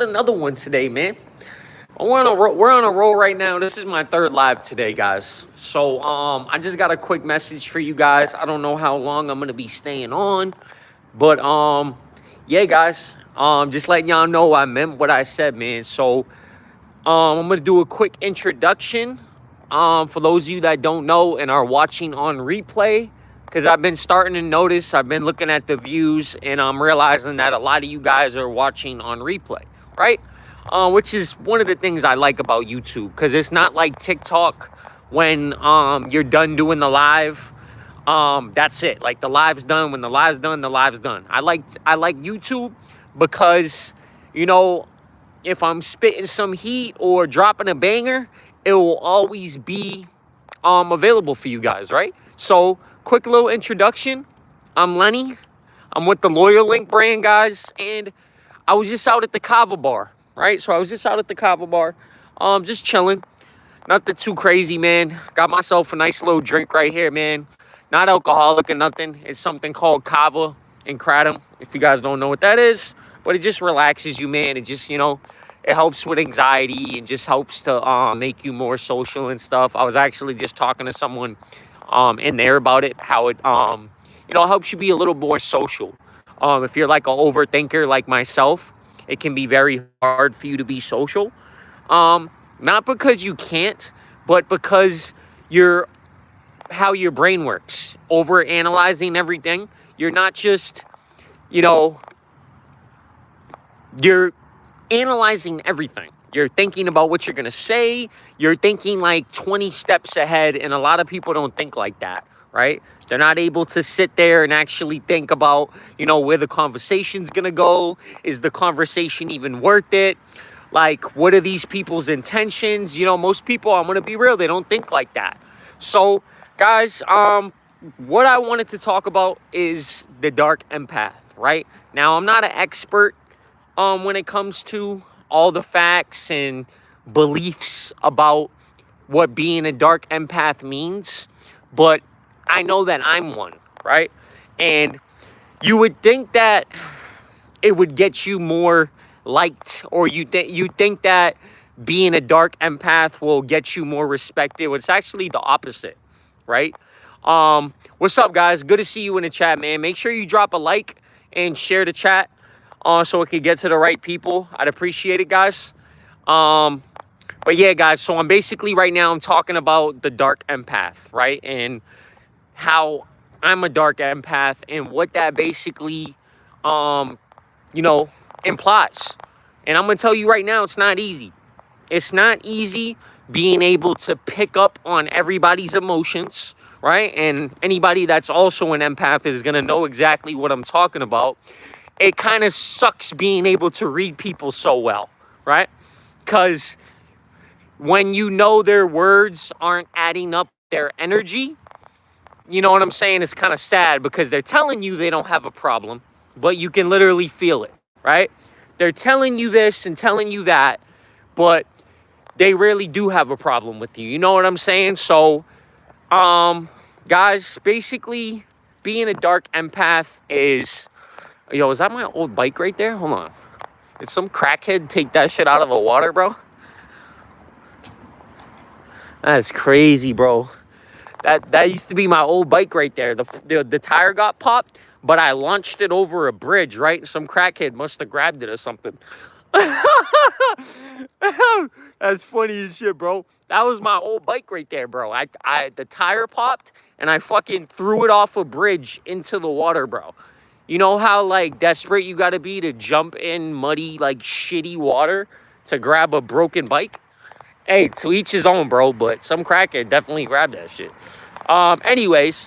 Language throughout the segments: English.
another one today, man. We're on a roll right now. This is my third live today, guys. So I just got a quick message for you guys. I don't know how long I'm gonna be staying on, but yeah, guys. Just letting y'all know I meant what I said, man. So I'm gonna do a quick introduction. For those of you that don't know and are watching on replay, because I've been starting to notice, I've been looking at the views, and I'm realizing that a lot of you guys are watching on replay, right? Which is one of the things I like about YouTube, because it's not like TikTok when you're done doing the live. That's it. Like the live's done. When the live's done, the live's done. I like YouTube because, you know, if I'm spitting some heat or dropping a banger, it will always be available for you guys, right? So, quick little introduction. I'm Lenny. I'm with the Loyal Link brand, guys, and I was just out at the Kava bar, right? So I was just out at the Kava bar, just chilling. Nothing too crazy, man. Got myself a nice little drink right here, man. Not alcoholic or nothing. It's something called Kava and Kratom, if you guys don't know what that is. But it just relaxes you, man. It just, it helps with anxiety and just helps to make you more social and stuff. I was actually just talking to someone in there about it, how it, helps you be a little more social. If you're like an overthinker like myself, it can be very hard for you to be social. Not because you can't, but because you're how your brain works, over analyzing everything. You're not just, you know, you're analyzing everything. You're thinking about what you're going to say. You're thinking like 20 steps ahead. And a lot of people don't think like that, right? They're not able to sit there and actually think about, where the conversation's going to go. Is the conversation even worth it? Like, what are these people's intentions? Most people, I'm going to be real, they don't think like that. So, guys, what I wanted to talk about is the dark empath, right? Now, I'm not an expert when it comes to all the facts and beliefs about what being a dark empath means, but I know that I'm one, right? And you would think that it would get you more liked, or you think that being a dark empath will get you more respected. Well, it's actually the opposite, right? What's up, guys? Good to see you in the chat, man. Make sure you drop a like and share the chat so it can get to the right people. I'd appreciate it, guys. But yeah, guys, so I'm basically right now I'm talking about the dark empath, right? And how I'm a dark empath and what that basically implies. And I'm gonna tell you right now, it's not easy. It's not easy being able to pick up on everybody's emotions, right? And anybody that's also an empath is gonna know exactly what I'm talking about. It kind of sucks being able to read people so well, right? Because when their words aren't adding up their energy, you know what I'm saying? It's kind of sad because they're telling you they don't have a problem, but you can literally feel it, right? They're telling you this and telling you that, but they really do have a problem with you. You know what I'm saying? So, guys, basically being a dark empath is, is that my old bike right there? Hold on. Did some crackhead take that shit out of the water, bro? That's crazy, bro. That used to be my old bike right there. The tire got popped, but I launched it over a bridge, right? Some crackhead must have grabbed it or something. That's funny as shit, bro. That was my old bike right there, bro. The tire popped, and I fucking threw it off a bridge into the water, bro. You know how, like, desperate you gotta be to jump in muddy, like, shitty water to grab a broken bike? Hey, to each his own, bro, but some crackhead definitely grabbed that shit. Anyways,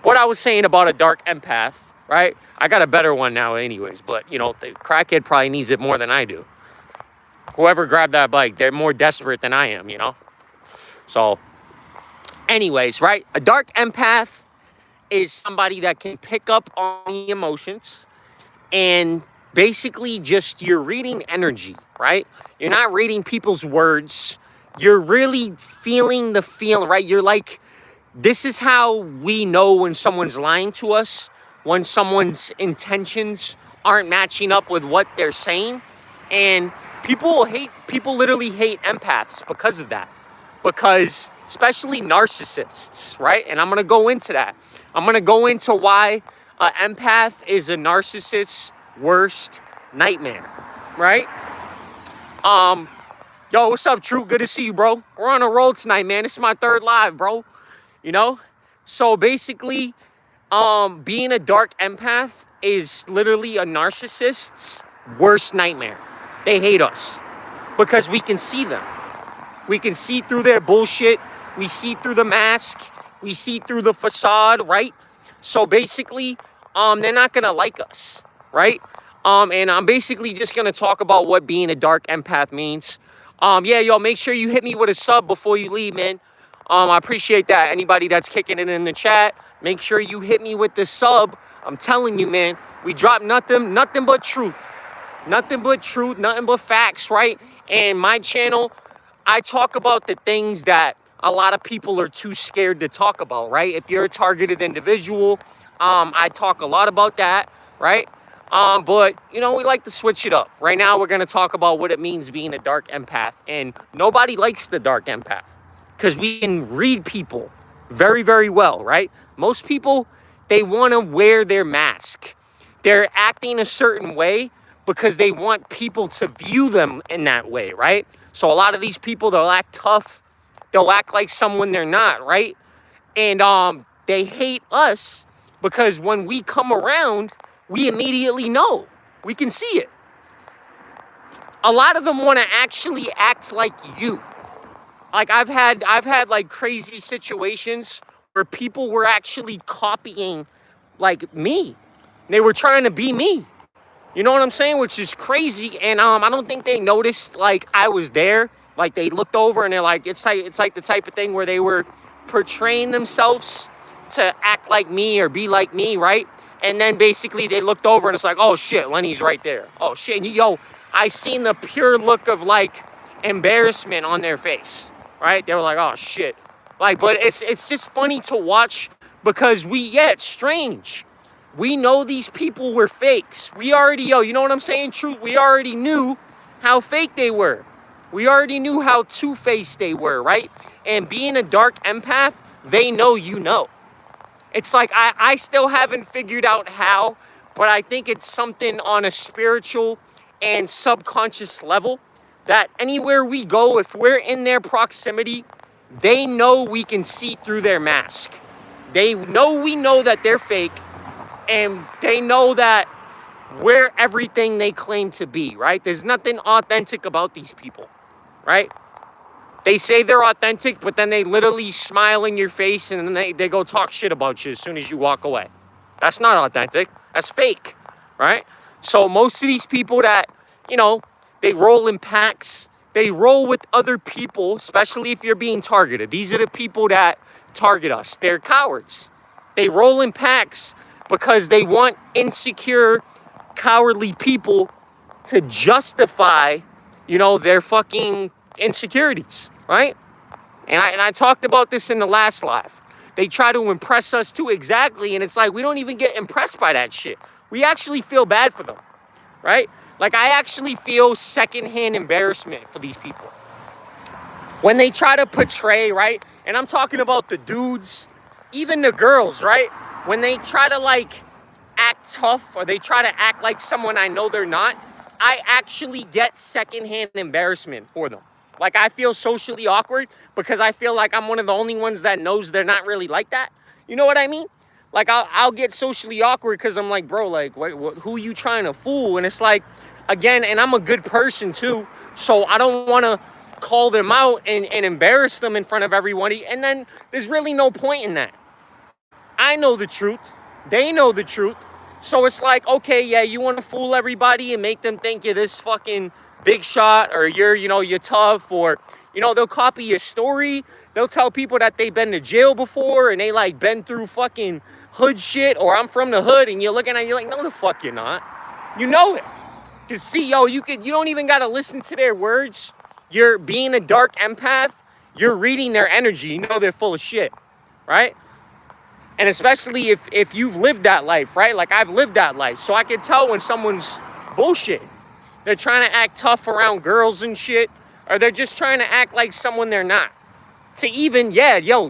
what I was saying about a dark empath, right? I got a better one now anyways, but, the crackhead probably needs it more than I do. Whoever grabbed that bike, they're more desperate than I am, So, anyways, right? A dark empath is somebody that can pick up on the emotions and basically just you're reading energy, right? You're not reading people's words. You're really feeling the feel, right? You're like, this is how we know when someone's lying to us, when someone's intentions aren't matching up with what they're saying. And People literally hate empaths because of that. Because especially narcissists, right? And I'm gonna go into that. I'm gonna go into why an empath is a narcissist's worst nightmare, right? Um, Yo, what's up, True? Good to see you, bro. We're on a roll tonight, man. This is my third live, bro. You know? So basically, being a dark empath is literally a narcissist's worst nightmare. They hate us because we can see them. We can see through their bullshit. We see through the mask. We see through the facade, right? So basically, they're not gonna like us, right? And I'm basically just gonna talk about what being a dark empath means. Yeah, yo, make sure you hit me with a sub before you leave, man. I appreciate that. Anybody that's kicking it in the chat, make sure you hit me with the sub. I'm telling you, man, we drop nothing but truth. Nothing but truth, nothing but facts, right? And my channel, I talk about the things that a lot of people are too scared to talk about, right? If you're a targeted individual, I talk a lot about that, right? But, you know, we like to switch it up. Right now, we're going to talk about what it means being a dark empath. And nobody likes the dark empath because we can read people very, very well, right? Most people, they want to wear their mask. They're acting a certain way because they want people to view them in that way, right? So a lot of these people, they'll act tough. They'll act like someone they're not, right? And they hate us because when we come around, we immediately know. We can see it. A lot of them want to actually act like you. Like I've had like crazy situations where people were actually copying like me. They were trying to be me. You know what I'm saying? Which is crazy. And I don't think they noticed like I was there. Like they looked over and they're like, it's like the type of thing where they were portraying themselves to act like me or be like me, right? And then basically they looked over and it's like, oh shit, Lenny's right there. Oh shit. And yo, I seen the pure look of like embarrassment on their face, right? They were like, oh shit. Like, but it's just funny to watch because it's strange. We know these people were fakes. We already, you know what I'm saying? Truth, we already knew how fake they were. We already knew how two-faced they were, right? And being a dark empath, they know you know. It's like, I still haven't figured out how, but I think it's something on a spiritual and subconscious level that anywhere we go, if we're in their proximity, they know we can see through their mask. They know we know that they're fake. And they know that we're everything they claim to be, right? There's nothing authentic about these people, right? They say they're authentic, but then they literally smile in your face and then they go talk shit about you as soon as you walk away. That's not authentic. That's fake, right? So most of these people that, you know, they roll in packs. They roll with other people, especially if you're being targeted. These are the people that target us. They're cowards. They roll in packs because they want insecure, cowardly people to justify, you know, their fucking insecurities, right? And I talked about this in the last live. They try to impress us too, exactly, and it's like we don't even get impressed by that shit. We actually feel bad for them, right? Like I actually feel secondhand embarrassment for these people. When they try to portray, right? And I'm talking about the dudes, even the girls, right? When they try to like act tough or they try to act like someone I know they're not, I actually get secondhand embarrassment for them. Like I feel socially awkward because I feel like I'm one of the only ones that knows they're not really like that. You know what I mean? Like I'll get socially awkward because I'm like, bro, like who you trying to fool? And it's like, again, and I'm a good person too. So I don't want to call them out and embarrass them in front of everybody. And then there's really no point in that. I know the truth. They know the truth. So it's like, okay, yeah, you want to fool everybody and make them think you're this fucking big shot or you're tough or, they'll copy your story. They'll tell people that they've been to jail before and they like been through fucking hood shit or I'm from the hood and you're looking at it, you're like, no, the fuck you're not. You know it. You see, you don't even got to listen to their words. You're being a dark empath. You're reading their energy. You know they're full of shit, right? And especially if you've lived that life, right? Like I've lived that life. So I can tell when someone's bullshit. They're trying to act tough around girls and shit, or they're just trying to act like someone they're not. To even,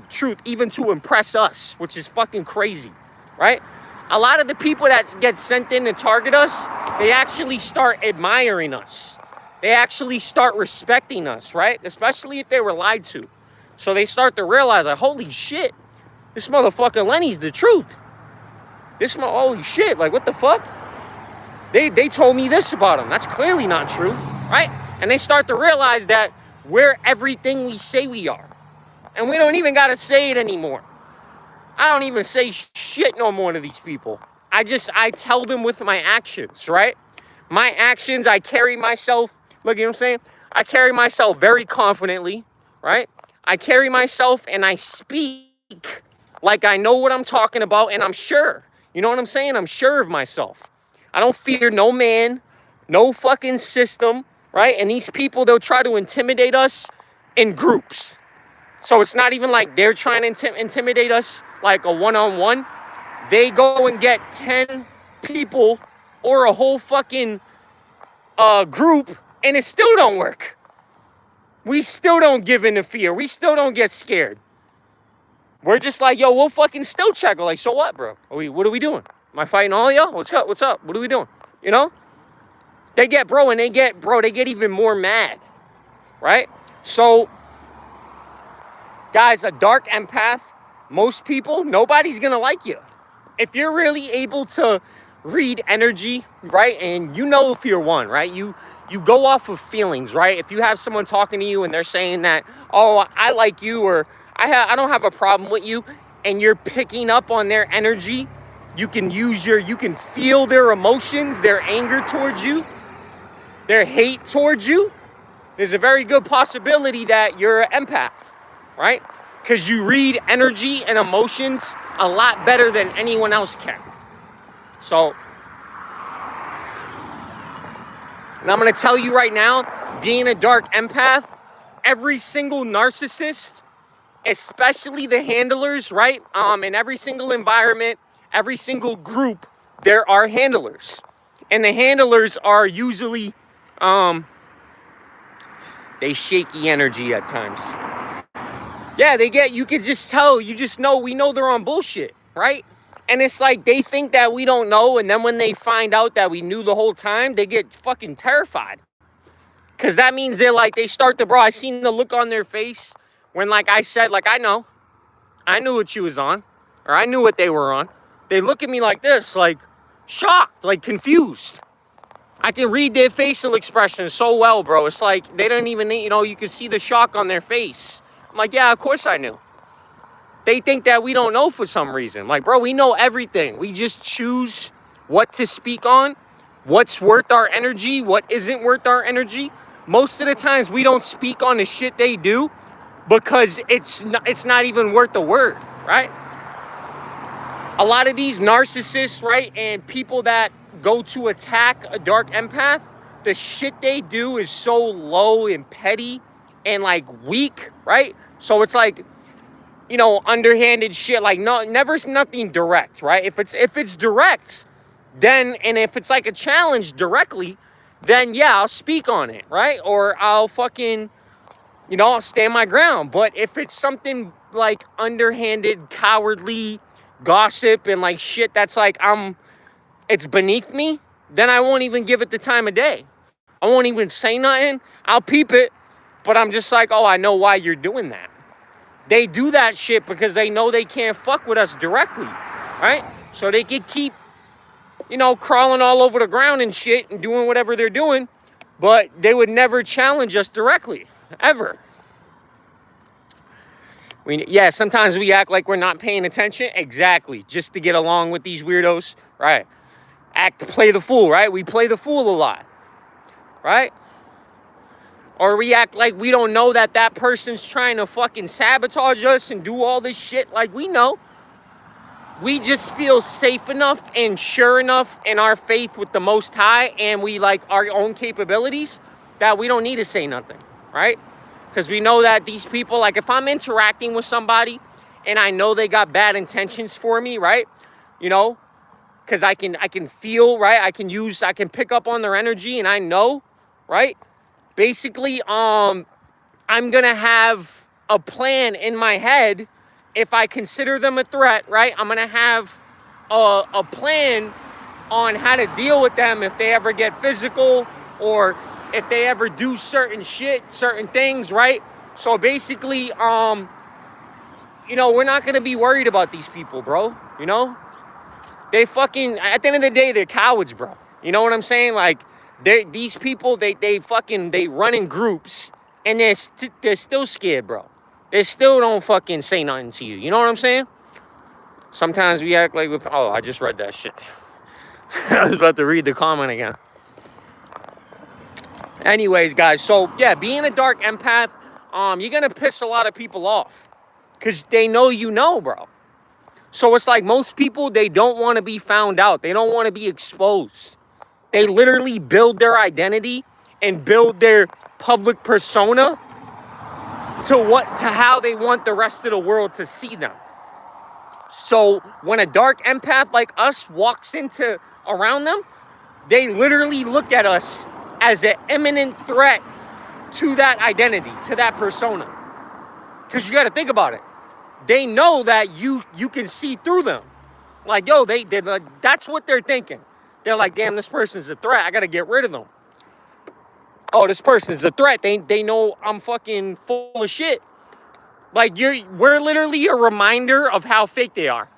truth, even to impress us, which is fucking crazy, right? A lot of the people that get sent in to target us, they actually start admiring us. They actually start respecting us, right? Especially if they were lied to. So they start to realize, like, holy shit, this motherfucking Lenny's the truth. Holy shit, like, what the fuck? They told me this about him. That's clearly not true, right? And they start to realize that we're everything we say we are. And we don't even got to say it anymore. I don't even say shit no more to these people. I tell them with my actions, right? My actions, I carry myself, look, you know what I'm saying? I carry myself very confidently, right? I carry myself and I speak like I know what I'm talking about and I'm sure. You know what I'm saying? I'm sure of myself. I don't fear no man, no fucking system, right? And these people, they'll try to intimidate us in groups. So it's not even like they're trying to intimidate us like a one-on-one. They go and get 10 people or a whole fucking group and it still don't work. We still don't give in to fear. We still don't get scared. We're just like, yo, we'll fucking still check. We're like, so what, bro? What are we doing? Am I fighting all of y'all? What's up? What's up? What are we doing? You know? They get even more mad, right? So, guys, a dark empath, most people, nobody's going to like you. If you're really able to read energy, right? And you know if you're one, right? You go off of feelings, right? If you have someone talking to you and they're saying that, oh, I like you, or I don't have a problem with you, and you're picking up on their energy, you can feel their emotions, their anger towards you, their hate towards you. There's a very good possibility that you're an empath, right? Because you read energy and emotions a lot better than anyone else can. So, and I'm going to tell you right now, being a dark empath, every single narcissist, especially the handlers, right? In every single environment, every single group, there are handlers. And the handlers are usually, they shaky energy at times. Yeah, you could just tell, we know they're on bullshit, right? And it's like, they think that we don't know, and then when they find out that we knew the whole time, they get fucking terrified. Because that means they start to, I seen the look on their face when, like I said, like, I knew what she was on, or I knew what they were on. They look at me like this, like, shocked, like, confused. I can read their facial expressions so well, bro. It's like, they don't even, you can see the shock on their face. I'm like, yeah, of course I knew. They think that we don't know for some reason. Like, bro, we know everything. We just choose what to speak on, what's worth our energy, what isn't worth our energy. Most of the times we don't speak on the shit they do because it's not even worth the word, right? A lot of these narcissists, right, and people that go to attack a dark empath, the shit they do is so low and petty and like weak, right? So it's like, underhanded shit, like never's nothing direct, right? If it's direct, then, and if it's like a challenge directly, then yeah, I'll speak on it, right? Or I'll fucking, I'll stand my ground. But if it's something like underhanded, cowardly gossip and like shit that's like it's beneath me, then I won't even give it the time of day. I won't even say nothing. I'll peep it, but I'm just like, oh, I know why you're doing that. They do that shit because they know they can't fuck with us directly, right? So they could keep, crawling all over the ground and shit and doing whatever they're doing, but they would never challenge us directly, ever. Sometimes we act like we're not paying attention. Exactly. Just to get along with these weirdos, right? Play the fool, right? We play the fool a lot, right? Or we act like we don't know that person's trying to fucking sabotage us and do all this shit. Like, we know. We just feel safe enough and sure enough in our faith with the Most High and we like our own capabilities that we don't need to say nothing, right? Because we know that these people, like if I'm interacting with somebody and I know they got bad intentions for me, right? because I can feel, right? I can pick up on their energy, and I know, right? Basically, I'm gonna have a plan in my head. If I consider them a threat, right? I'm gonna have a plan on how to deal with them if they ever get physical, or if they ever do certain shit, certain things, right? So basically, we're not gonna be worried about these people, bro. They fucking, at the end of the day, they're cowards, bro. You know what I'm saying? Like, these people, they run in groups, and they're still scared, bro. They still don't fucking say nothing to you. You know what I'm saying? Sometimes we act like, I just read that shit. I was about to read the comment again. Anyways, guys, so yeah, being a dark empath, you're gonna piss a lot of people off, because they know, bro. So it's like most people, they don't want to be found out. They don't want to be exposed. They literally build their identity and build their public persona to how they want the rest of the world to see them. So when a dark empath like us walks into around them, they literally look at us as an imminent threat to that identity, to that persona. Because you got to think about it. They know that you can see through them. Like, yo, that's what they're thinking. They're like, damn, this person's a threat. I got to get rid of them. Oh, this person's a threat. They know I'm fucking full of shit. Like, we're literally a reminder of how fake they are.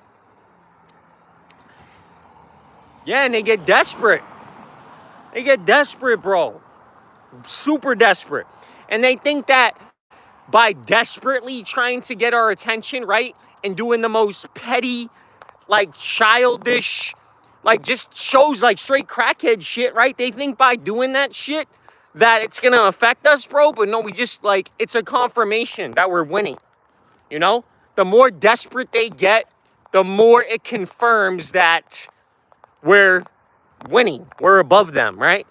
Yeah, and they get desperate. They get desperate, bro. Super desperate. And they think that by desperately trying to get our attention, right, and doing the most petty, like, childish, like, just shows like straight crackhead shit, right? They think by doing that shit that it's gonna affect us, bro. But no, we just, like, it's a confirmation that we're winning. The more desperate they get, the more it confirms that we're winning. We're above them, right?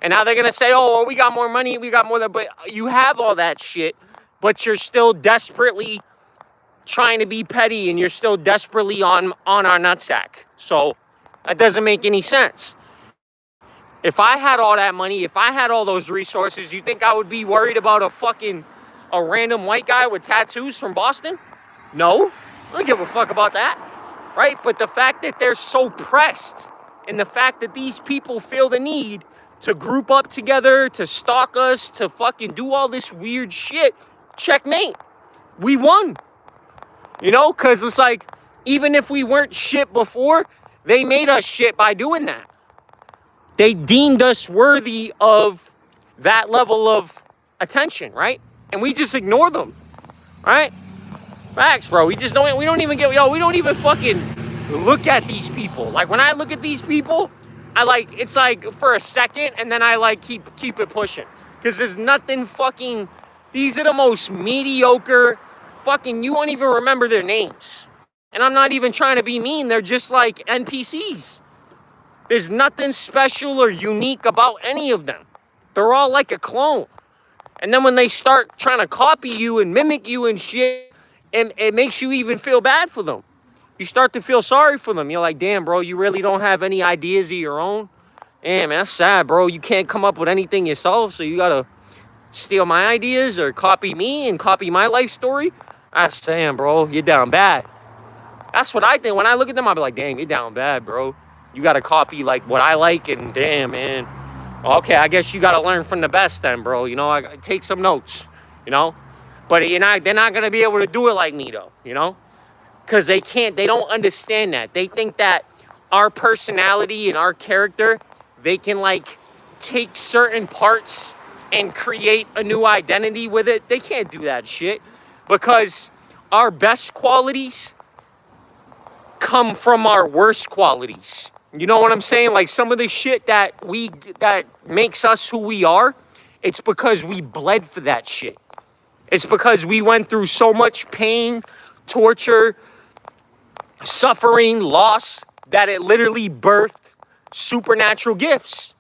And now they're gonna say, oh, well, we got more money, we got more, but you have all that shit, but you're still desperately trying to be petty, and you're still desperately on our nutsack. So that doesn't make any sense. If I had all that money, if I had all those resources, you think I would be worried about a random white guy with tattoos from Boston? No, I don't give a fuck about that, right? But the fact that they're so pressed, and the fact that these people feel the need to group up together, to stalk us, to fucking do all this weird shit, checkmate. We won. Because it's like, even if we weren't shit before, they made us shit by doing that. They deemed us worthy of that level of attention, right? And we just ignore them, right? Facts, bro. We don't even fucking look at these people. Like, when I look at these people, it's like for a second, and then I like keep it pushing. Because there's nothing fucking, these are the most mediocre, fucking, you won't even remember their names. And I'm not even trying to be mean, they're just like NPCs. There's nothing special or unique about any of them. They're all like a clone. And then when they start trying to copy you and mimic you and shit, and it makes you even feel bad for them. You start to feel sorry for them. You're like, damn, bro, you really don't have any ideas of your own? Damn, man, that's sad, bro. You can't come up with anything yourself, so you gotta steal my ideas or copy me and copy my life story? That's damn, bro, you're down bad. That's what I think. When I look at them, I'll be like, damn, you're down bad, bro. You gotta copy, like, what I like, and damn, man. Okay, I guess you gotta learn from the best then, bro. I take some notes, But they're not gonna be able to do it like me, though, Because they don't understand that. They think that our personality and our character, they can, like, take certain parts and create a new identity with it. They can't do that shit, because our best qualities come from our worst qualities. You know what I'm saying? Like, some of the shit that makes us who we are, it's because we bled for that shit. It's because we went through so much pain, torture, suffering, loss, that it literally birthed supernatural gifts.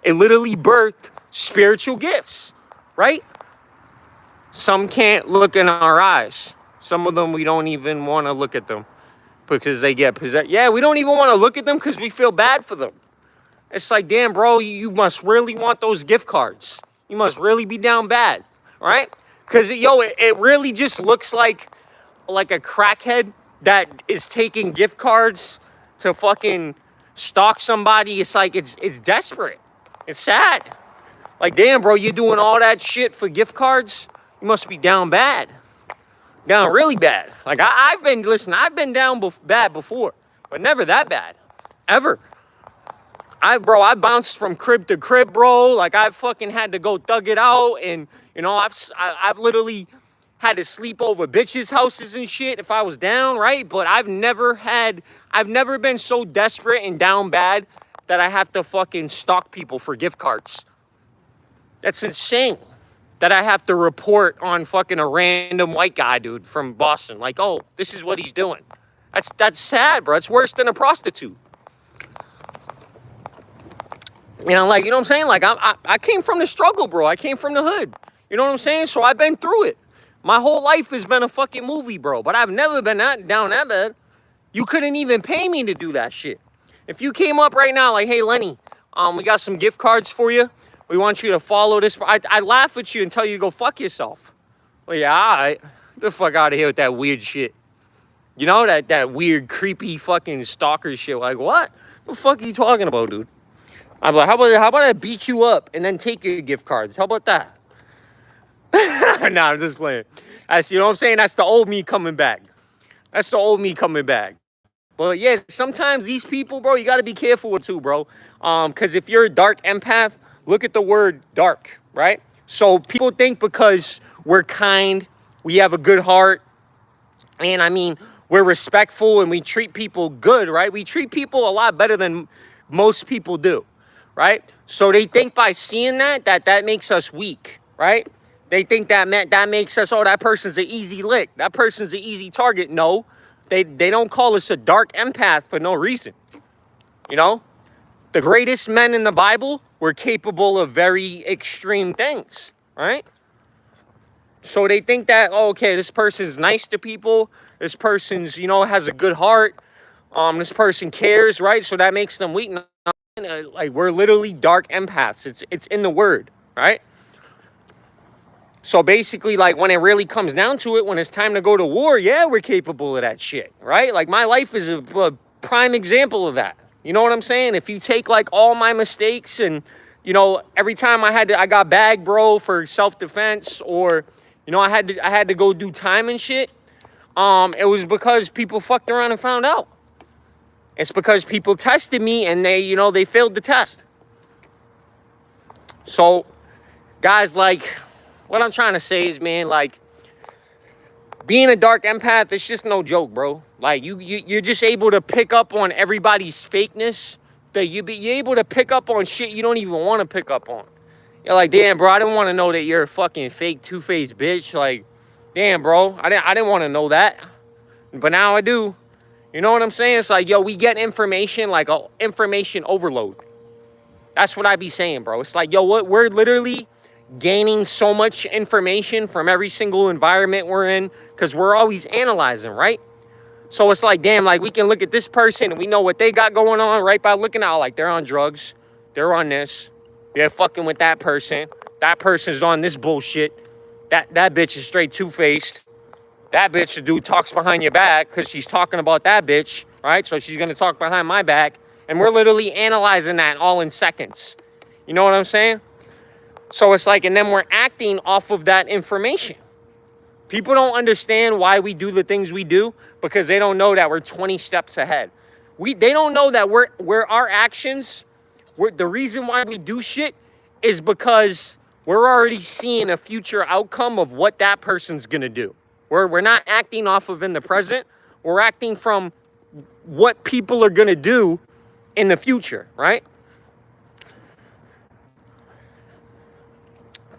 It literally birthed spiritual gifts, right? Some can't look in our eyes. Some of them, we don't even want to look at them. because they get possessed. Yeah, we don't even want to look at them because we feel bad for them. It's like, damn, bro, you must really want those gift cards. You must really be down bad, right? Because, yo, it really just looks like a crackhead that is taking gift cards to fucking stalk somebody. It's like, it's desperate. It's sad. Like, damn, bro, you doing all that shit for gift cards? You must be down bad. Down really bad. Like, I've been down bad before, but never that bad. Ever. I bounced from crib to crib, bro. Like, I fucking had to go thug it out. And, you know, I've literally had to sleep over bitches' houses and shit if I was down, right? But I've never been so desperate and down bad that I have to fucking stalk people for gift cards. That's insane. That I have to report on fucking a random white guy, dude, from Boston. Like, oh, this is what he's doing. That's sad, bro. It's worse than a prostitute. You know, like, you know what I'm saying? Like, I came from the struggle, bro. I came from the hood. You know what I'm saying? So I've been through it. My whole life has been a fucking movie, bro. But I've never been down that bad. You couldn't even pay me to do that shit. If you came up right now, like, hey, Lenny, we got some gift cards for you. We want you to follow this. I laugh at you and tell you to go fuck yourself. Well, yeah, all right. Get the fuck out of here with that weird shit. You know, that weird, creepy fucking stalker shit. Like, what? What the fuck are you talking about, dude? I'm like, how about I beat you up and then take your gift cards? How about that? Nah, I'm just playing. You know what I'm saying? That's the old me coming back. That's the old me coming back. But yeah, sometimes these people, bro, you got to be careful with too, bro. Because if you're a dark empath, look at the word dark, right? So people think because we're kind, we have a good heart, and I mean, we're respectful and we treat people good, right? We treat people a lot better than most people do, right? So they think by seeing that makes us weak, right? They think that makes us, oh, that person's an easy lick. That person's an easy target. No, they don't call us a dark empath for no reason, you know? The greatest men in the Bible were capable of very extreme things, right? So they think that, oh, okay, this person's nice to people. This person's, you know, has a good heart. This person cares, right? So that makes them weak. Like, we're literally dark empaths. It's in the word, right? So basically, like, when it really comes down to it, when it's time to go to war, yeah, we're capable of that shit, right? Like, my life is a prime example of that. You know what I'm saying? If you take, like, all my mistakes and, you know, every time I got bagged, bro, for self-defense, or, you know, I had to go do time and shit, it was because people fucked around and found out. It's because people tested me and they, you know, they failed the test. So, guys, like, what I'm trying to say is, man, like, being a dark empath, it's just no joke, bro. Like, you're just able to pick up on everybody's fakeness. That you're able to pick up on shit you don't even want to pick up on. You're like, damn, bro, I didn't want to know that you're a fucking fake two-faced bitch. Like, damn, bro, I didn't want to know that. But now I do. You know what I'm saying? It's like, yo, we get information, like, information overload. That's what I be saying, bro. It's like, yo, we're literally gaining so much information from every single environment we're in because we're always analyzing, right? So it's like, damn, like, we can look at this person and we know what they got going on right by looking out. Like, they're on drugs, they're on this, they're fucking with that person, that person's on this bullshit, that bitch is straight two-faced, that bitch, the dude talks behind your back because she's talking about that bitch, right? So she's gonna talk behind my back, and we're literally analyzing that all in seconds. You know what I'm saying? So it's like, and then we're acting off of that information. People don't understand why we do the things we do because they don't know that we're 20 steps ahead. They don't know that we're our actions, the reason why we do shit is because we're already seeing a future outcome of what that person's gonna do. We're not acting off of in the present. We're acting from what people are gonna do in the future, right?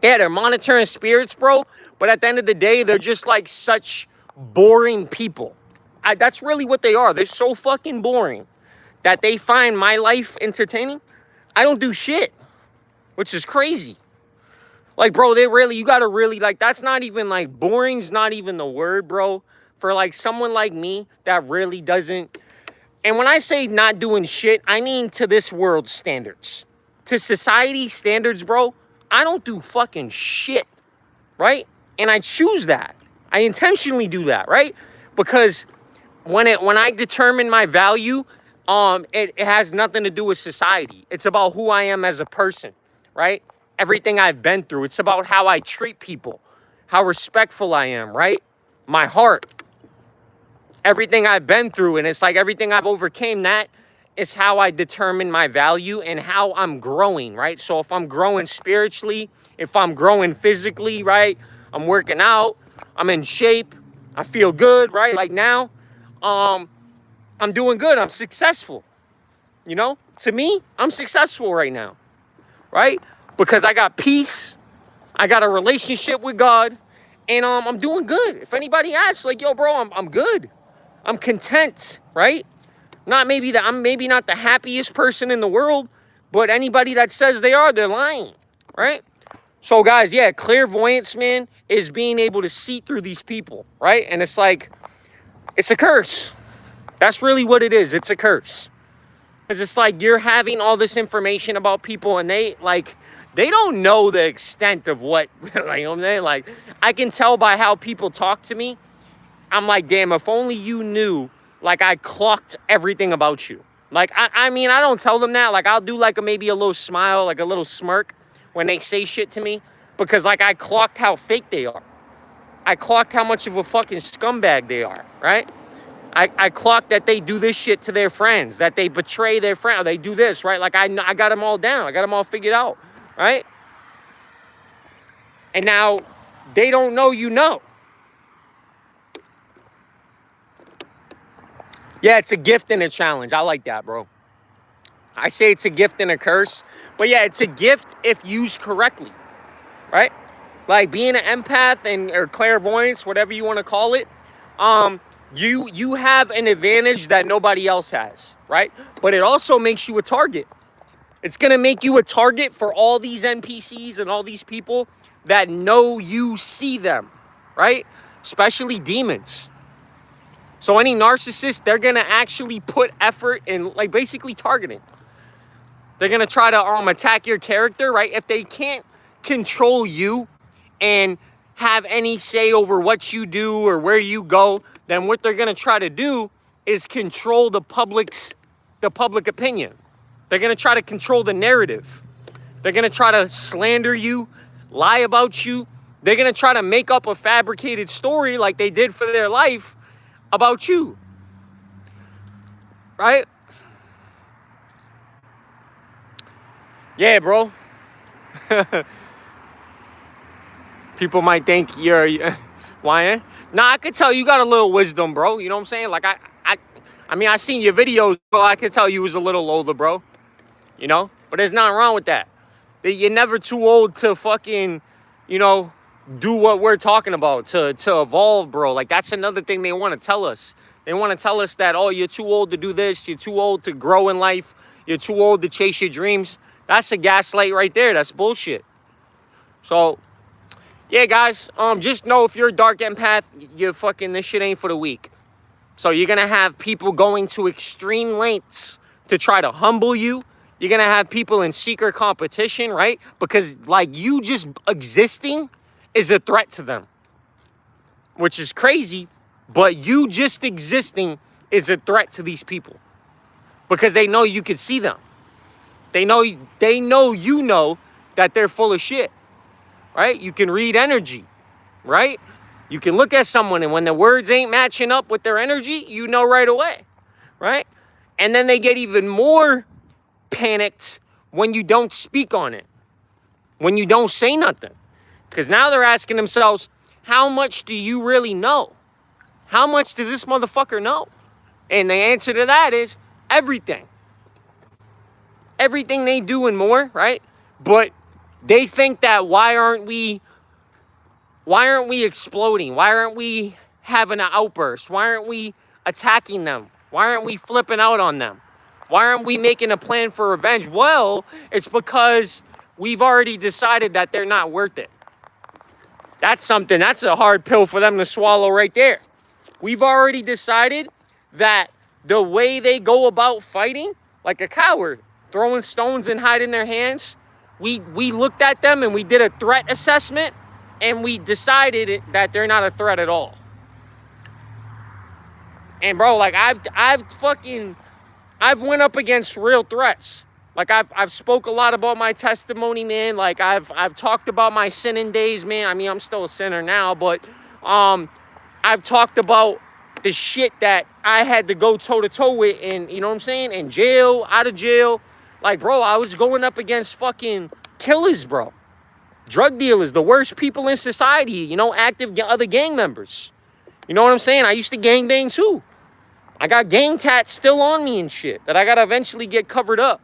Yeah, they're monitoring spirits, bro. But at the end of the day, they're just like such boring people. That's really what they are. They're so fucking boring that they find my life entertaining. I don't do shit, which is crazy. Like, bro, you gotta really, like, that's not even, like, boring's not even the word, bro. for like someone like me that really doesn't, and when I say not doing shit, I mean to this world's standards. To society standards, bro, I don't do fucking shit, right? And I choose that. I intentionally do that, right? Because when I determine my value, it has nothing to do with society. It's about who I am as a person, right? Everything I've been through. It's about how I treat people, how respectful I am, right? My heart, everything I've been through, and it's like everything I've overcame, that is how I determine my value and how I'm growing, right? So if I'm growing spiritually, if I'm growing physically, right? I'm working out, I'm in shape, I feel good, right? Like now, I'm doing good, I'm successful, you know? To me, I'm successful right now, right? Because I got peace, I got a relationship with God, and I'm doing good. If anybody asks, like, yo, bro, I'm good. I'm content, right? I'm maybe not the happiest person in the world, but anybody that says they are, they're lying, right? So guys, yeah, clairvoyance, man, is being able to see through these people, right? And it's like, it's a curse. That's really what it is. It's a curse. Because it's like you're having all this information about people and they don't know the extent of what, like, you know what I'm saying? Like, I can tell by how people talk to me. I'm like, damn, if only you knew, like, I clocked everything about you. Like, I mean, I don't tell them that. Like, I'll do, like, maybe a little smile, like a little smirk when they say shit to me. Because, like, I clocked how fake they are. I clocked how much of a fucking scumbag they are, right? I clocked that they do this shit to their friends, that they betray their friend, they do this, right? Like, I got them all down. I got them all figured out, right? And now they don't know you know. Yeah, it's a gift and a challenge. I like that, bro. I say it's a gift and a curse. But yeah, it's a gift if used correctly, right? Like being an empath or clairvoyance, whatever you want to call it, you have an advantage that nobody else has, right? But it also makes you a target. It's going to make you a target for all these NPCs and all these people that know you see them, right? Especially demons. So any narcissist, they're going to actually put effort in, like, basically targeting. They're going to try to attack your character, right? If they can't control you and have any say over what you do or where you go, then what they're going to try to do is control the public opinion. They're going to try to control the narrative. They're going to try to slander you, lie about you. They're going to try to make up a fabricated story like they did for their life about you, right? Yeah, bro. People might think you're lying. Nah, I could tell you got a little wisdom, bro. You know what I'm saying? Like, I mean, I seen your videos, bro. I could tell you was a little older, bro. You know? But there's nothing wrong with that. You're never too old to fucking, you know, do what we're talking about, to evolve, bro. Like, that's another thing they want to tell us. They want to tell us that, oh, you're too old to do this. You're too old to grow in life. You're too old to chase your dreams. That's a gaslight right there. That's bullshit. So, yeah, guys, just know if you're a dark empath, this shit ain't for the weak. So you're going to have people going to extreme lengths to try to humble you. You're going to have people in secret competition, right? Because, like, you just existing is a threat to them, which is crazy, but you just existing is a threat to these people because they know you can see them. They know you know that they're full of shit, right? You can read energy, right? You can look at someone and when the words ain't matching up with their energy, you know right away, right? And then they get even more panicked when you don't speak on it, when you don't say nothing. Because now they're asking themselves, how much do you really know? How much does this motherfucker know? And the answer to that is everything. Everything they do and more, right? But they think that why aren't we exploding? Why aren't we having an outburst? Why aren't we attacking them? Why aren't we flipping out on them? Why aren't we making a plan for revenge? Well, it's because we've already decided that they're not worth it. That's a hard pill for them to swallow right there. we've already decided that the way they go about fighting, like a coward, throwing stones and hiding their hands, we looked at them and we did a threat assessment and we decided that they're not a threat at all. And bro, like I've went up against real threats. Like I've spoke a lot about my testimony, man. Like I've talked about my sinning days, man. I mean, I'm still a sinner now, but I've talked about the shit that I had to go toe to toe with, and you know what I'm saying, in jail, out of jail. Like, bro, I was going up against fucking killers, bro. Drug dealers, the worst people in society, you know, active other gang members. You know what I'm saying? I used to gangbang too. I got gang tats still on me and shit that I gotta eventually get covered up.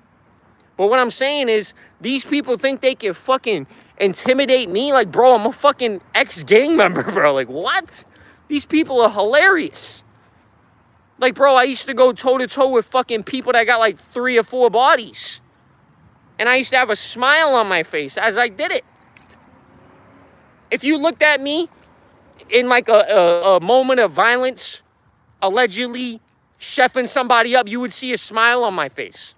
But what I'm saying is, these people think they can fucking intimidate me. Like, bro, I'm a fucking ex-gang member, bro. Like, what? These people are hilarious. Like, bro, I used to go toe-to-toe with fucking people that got like 3 or 4 bodies. And I used to have a smile on my face as I did it. If you looked at me in like a moment of violence, allegedly chefing somebody up, you would see a smile on my face.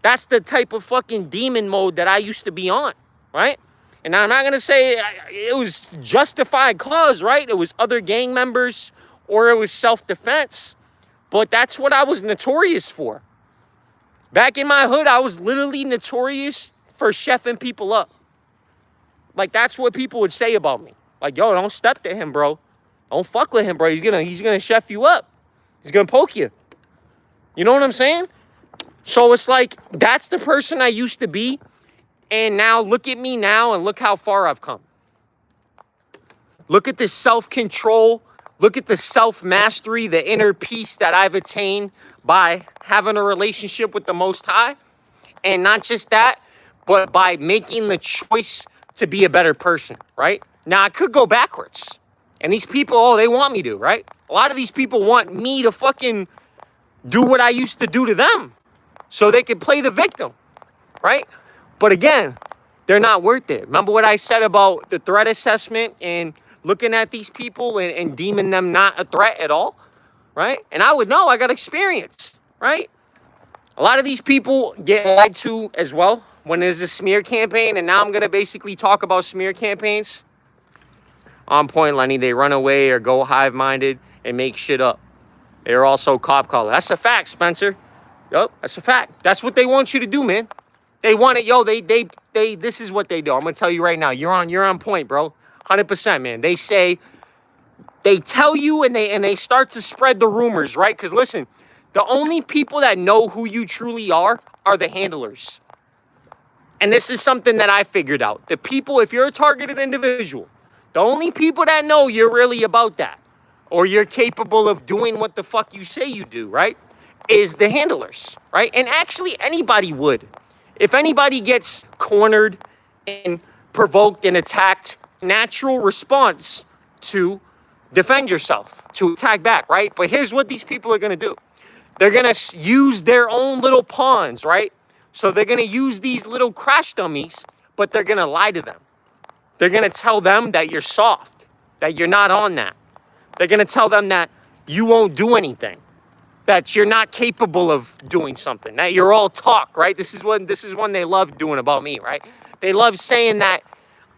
That's the type of fucking demon mode that I used to be on, right? And I'm not going to say it was justified cause, right? It was other gang members or it was self-defense. But that's what I was notorious for. Back in my hood, I was literally notorious for chefing people up. Like, that's what people would say about me. Like, yo, don't step to him, bro. Don't fuck with him, bro. He's gonna chef you up. He's gonna poke you. You know what I'm saying? So it's like, that's the person I used to be. And now look at me now and look how far I've come. Look at the self-control. Look at the self-mastery, the inner peace that I've attained by having a relationship with the Most High. And not just that, but by making the choice to be a better person, right? Now, I could go backwards. And these people, oh, they want me to, right? A lot of these people want me to fucking do what I used to do to them so they can play the victim, right? But again, they're not worth it. Remember what I said about the threat assessment and looking at these people and deeming them not a threat at all, right? And I would know, I got experience, right? A lot of these people get lied to as well when there's a smear campaign, and now I'm going to basically talk about smear campaigns. On point, Lenny. They run away or go hive-minded and make shit up. They're also cop collar. That's a fact, Spencer. Yup, that's a fact. That's what they want you to do, man. They want it, yo, they this is what they do. I'm going to tell you right now. You're on point, bro. 100%, man. They tell you and they start to spread the rumors, right? Because listen, the only people that know who you truly are the handlers. And this is something that I figured out. The people, if you're a targeted individual, the only people that know you're really about that, or you're capable of doing what the fuck you say you do, right, is the handlers, right? And actually, anybody would. If anybody gets cornered and provoked and attacked, natural response to defend yourself, to attack back, right? But here's what these people are going to do. They're going to use their own little pawns, right? So they're going to use these little crash dummies, but they're going to lie to them. They're going to tell them that you're soft, that you're not on that. They're going to tell them that you won't do anything, that you're not capable of doing something, that you're all talk, right? This is one they love doing about me, right? They love saying that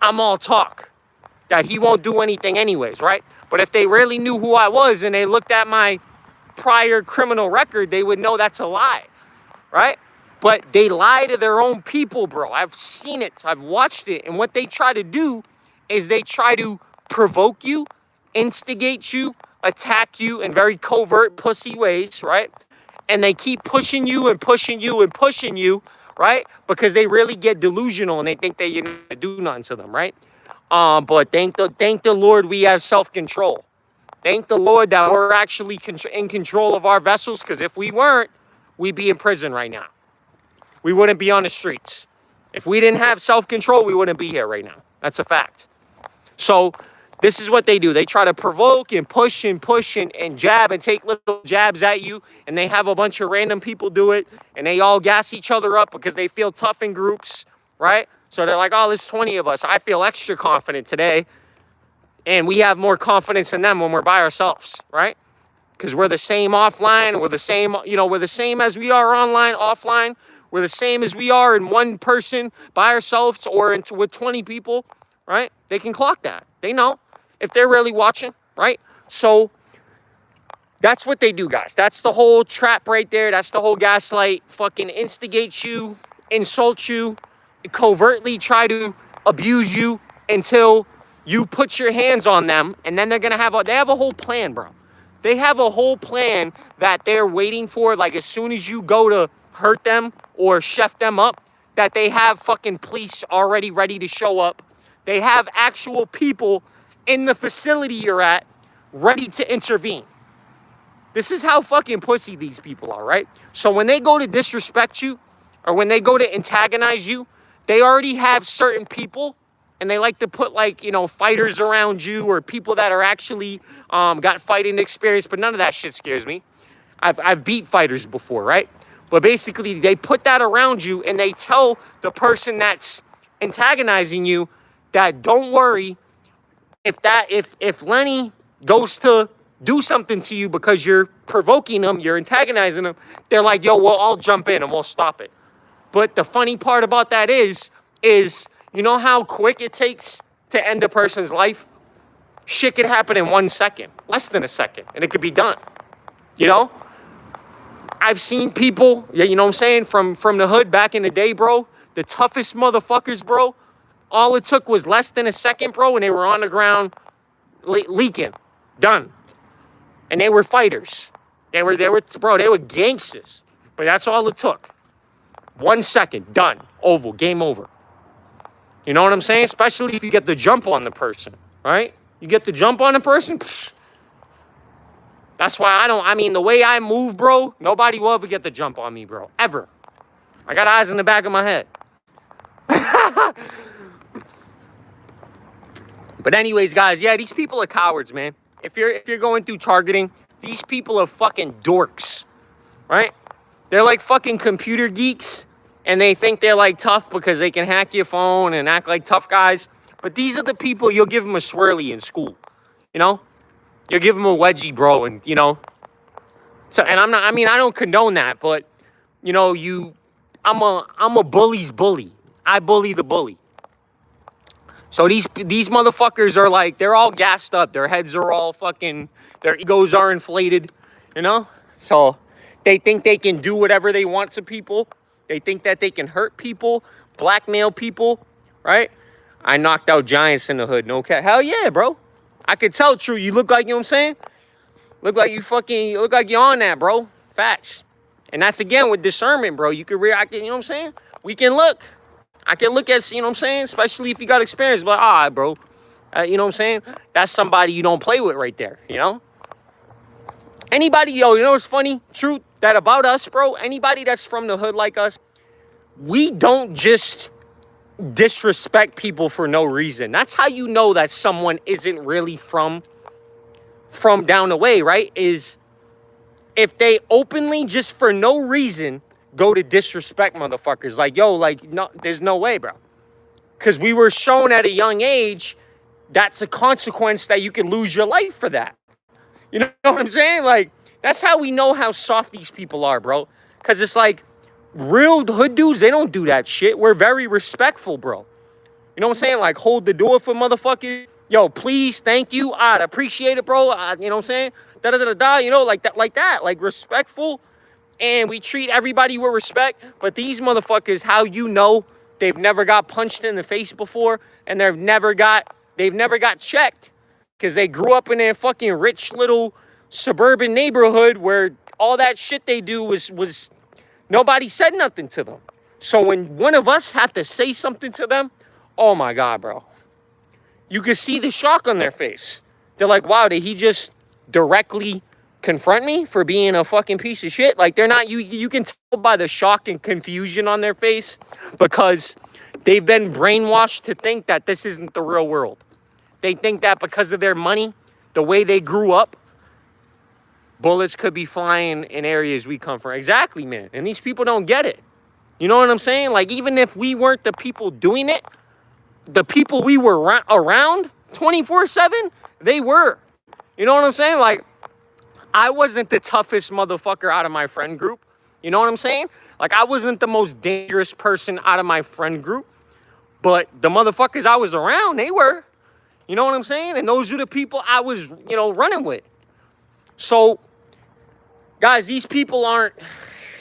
I'm all talk, that he won't do anything anyways, right? But if they really knew who I was and they looked at my prior criminal record, they would know that's a lie, right? But they lie to their own people, bro. I've seen it. I've watched it. And what they try to do is they try to provoke you, instigate you, attack you in very covert pussy ways, right? And they keep pushing you and pushing you and pushing you, right? Because they really get delusional and they think that you're not going to do nothing to them, right? But thank the Lord we have self-control. Thank the Lord that we're actually in control of our vessels, because if we weren't, we'd be in prison right now. We wouldn't be on the streets. If we didn't have self-control, we wouldn't be here right now. That's a fact. So this is what they do. They try to provoke and push and jab and take little jabs at you. And they have a bunch of random people do it. And they all gas each other up because they feel tough in groups, right? So they're like, oh, there's 20 of us. I feel extra confident today. And we have more confidence in them when we're by ourselves, right? Because we're the same offline. We're the same, we're the same as we are online, offline. We're the same as we are in one person by ourselves or with 20 people, right? They can clock that. They know if they're really watching, right? So that's what they do, guys. That's the whole trap right there. That's the whole gaslight. Fucking instigate you, insult you, covertly try to abuse you until you put your hands on them. And then they have a whole plan, bro. They have a whole plan that they're waiting for. Like as soon as you go to hurt them or chef them up, that they have fucking police already ready to show up. They have actual people in the facility you're at ready to intervene. This is how fucking pussy these people are, right? So when they go to disrespect you or when they go to antagonize you, they already have certain people and they like to put fighters around you or people that are actually got fighting experience, but none of that shit scares me. I've beat fighters before, right? But basically they put that around you and they tell the person that's antagonizing you that don't worry, if Lenny goes to do something to you because you're provoking them, you're antagonizing them, they're like, yo, we'll all jump in and we'll stop it. But the funny part about that is you know how quick it takes to end a person's life? Shit could happen in 1 second, less than a second, and it could be done. I've seen people, from the hood back in the day, bro, the toughest motherfuckers, bro, all it took was less than a second, bro, and they were on the ground leaking, done. And they were fighters. They were gangsters. But that's all it took. 1 second, done, oval, game over. You know what I'm saying? Especially if you get the jump on the person, right? You get the jump on the person, psh. That's why the way I move, bro, nobody will ever get the jump on me, bro, ever. I got eyes in the back of my head. But anyways, guys, yeah, these people are cowards, man. If you're going through targeting, these people are fucking dorks, right? They're like fucking computer geeks, and they think they're like tough because they can hack your phone and act like tough guys. But these are the people you'll give them a swirly in school, You'll give them a wedgie, bro, and So, and I don't condone that, but I'm a bully's bully. I bully the bully. So these motherfuckers are like, they're all gassed up. Their heads are all fucking, their egos are inflated, So they think they can do whatever they want to people. They think that they can hurt people, blackmail people, right? I knocked out giants in the hood, no cap. Hell yeah, bro. I could tell, true. You look like, you know what I'm saying? Look like you're on that, bro. Facts. And that's again with discernment, bro. You know what I'm saying? We can look. I can look at, you know what I'm saying? Especially if you got experience. But, bro. You know what I'm saying? That's somebody you don't play with right there, Anybody, you know what's funny? Truth, that about us, bro. Anybody that's from the hood like us, we don't just disrespect people for no reason. That's how you know that someone isn't really from down the way, right? Is if they openly, just for no reason, go to disrespect motherfuckers. Like, yo, no, there's no way, bro. Because we were shown at a young age, that's a consequence that you can lose your life for that. You know what I'm saying? Like, that's how we know how soft these people are, bro. Because it's like, real hood dudes, they don't do that shit. We're very respectful, bro. You know what I'm saying? Like, hold the door for motherfuckers. Yo, please, thank you. I'd appreciate it, bro. You know what I'm saying? Like that. Like, respectful. And we treat everybody with respect. But these motherfuckers, how you know they've never got punched in the face before, and they've never got checked. Because they grew up in a fucking rich little suburban neighborhood where all that shit they do was nobody said nothing to them. So when one of us have to say something to them, oh my God, bro. You can see the shock on their face. They're like, wow, did he just directly confront me for being a fucking piece of shit? Like, they're not, you can tell by the shock and confusion on their face because they've been brainwashed to think that this isn't the real world. They think that because of their money, the way they grew up, bullets could be flying in areas we come from. Exactly, man. And these people don't get it. You know what I'm saying? Like, even if we weren't the people doing it, the people we were around 24/7, they were. You know what I'm saying? Like, I wasn't the toughest motherfucker out of my friend group. You know what I'm saying? Like, I wasn't the most dangerous person out of my friend group. But the motherfuckers I was around, they were. You know what I'm saying? And those are the people I was, running with. So, guys, these people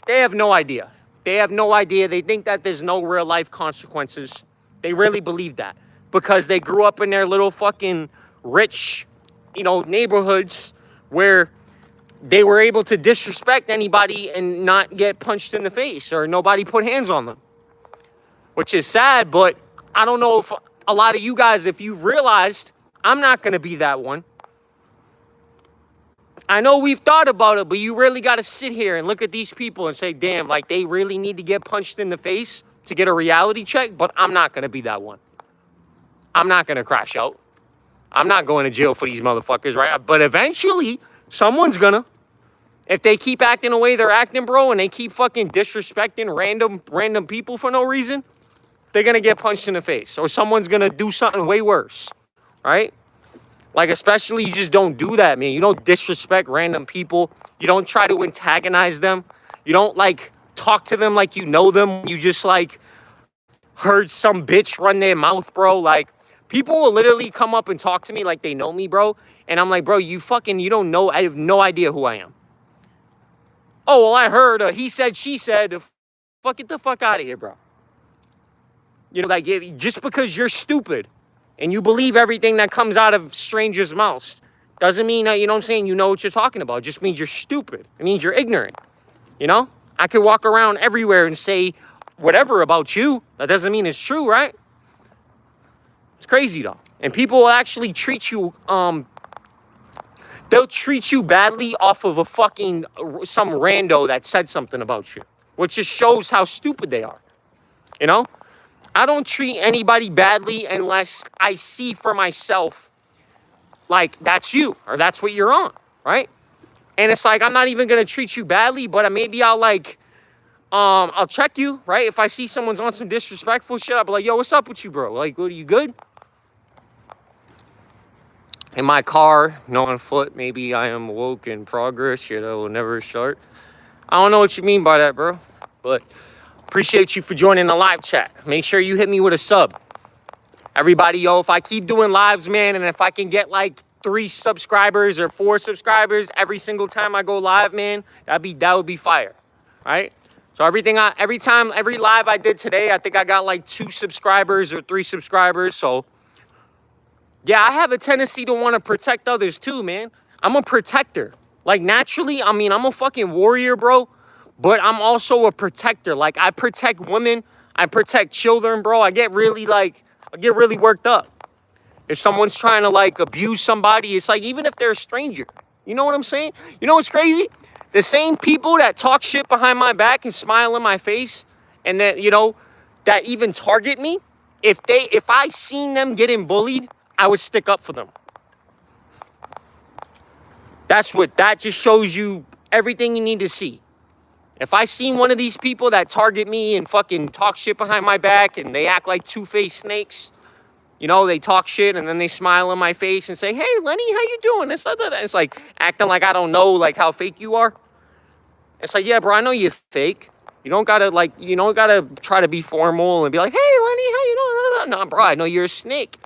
they have no idea. They have no idea. They think that there's no real life consequences. They really believe that because they grew up in their little fucking rich, neighborhoods where they were able to disrespect anybody and not get punched in the face or nobody put hands on them, which is sad. But I don't know if a lot of you guys, if you've realized, I'm not going to be that one. I know we've thought about it, but you really got to sit here and look at these people and say, damn, like they really need to get punched in the face to get a reality check, but I'm not going to be that one. I'm not going to crash out. I'm not going to jail for these motherfuckers, right? But eventually, someone's going to. If they keep acting the way they're acting, bro, and they keep fucking disrespecting random people for no reason, they're going to get punched in the face. Or someone's going to do something way worse, right? Like, especially, you just don't do that, man. You don't disrespect random people. You don't try to antagonize them. You don't, like, talk to them like you know them. You just, like, heard some bitch run their mouth, bro. Like, people will literally come up and talk to me like they know me, bro. And I'm like, bro, you don't know. I have no idea who I am. Oh, well, I heard he said, she said. Get the fuck out of here, bro. Like, just because you're stupid and you believe everything that comes out of strangers' mouths doesn't mean that, you know what I'm saying, you know what you're talking about. It just means you're stupid. It means you're ignorant, I could walk around everywhere and say whatever about you. That doesn't mean it's true, right? It's crazy, though. And people will actually treat you, they'll treat you badly off of some rando that said something about you, which just shows how stupid they are, I don't treat anybody badly unless I see for myself, like, that's you or that's what you're on, right? And it's like, I'm not even going to treat you badly, but maybe I'll, like, I'll check you, right? If I see someone's on some disrespectful shit, I'll be like, yo, what's up with you, bro? Like, what, are you good? In my car, on foot, maybe I am woke in progress, shit I will never start. I don't know what you mean by that, bro, but appreciate you for joining the live chat. Make sure you hit me with a sub. Everybody, yo, if I keep doing lives, man, and if I can get like 3 subscribers or 4 subscribers every single time I go live, man, that would be fire, right? So every live I did today, I think I got like 2 subscribers or 3 subscribers. So yeah, I have a tendency to want to protect others too, man. I'm a protector. Like, naturally, I'm a fucking warrior, bro. But I'm also a protector. Like, I protect women. I protect children, bro. I get really worked up. If someone's trying to, like, abuse somebody, it's like, even if they're a stranger. You know what I'm saying? You know what's crazy? The same people that talk shit behind my back and smile in my face and that, that even target me, if I seen them getting bullied, I would stick up for them. That just shows you everything you need to see. If I seen one of these people that target me and fucking talk shit behind my back and they act like two-faced snakes, they talk shit and then they smile in my face and say, hey, Lenny, how you doing? It's like acting like I don't know, like, how fake you are. It's like, yeah, bro, I know you're fake. You don't gotta try to be formal and be like, hey, Lenny, how you doing? No, bro, I know you're a snake.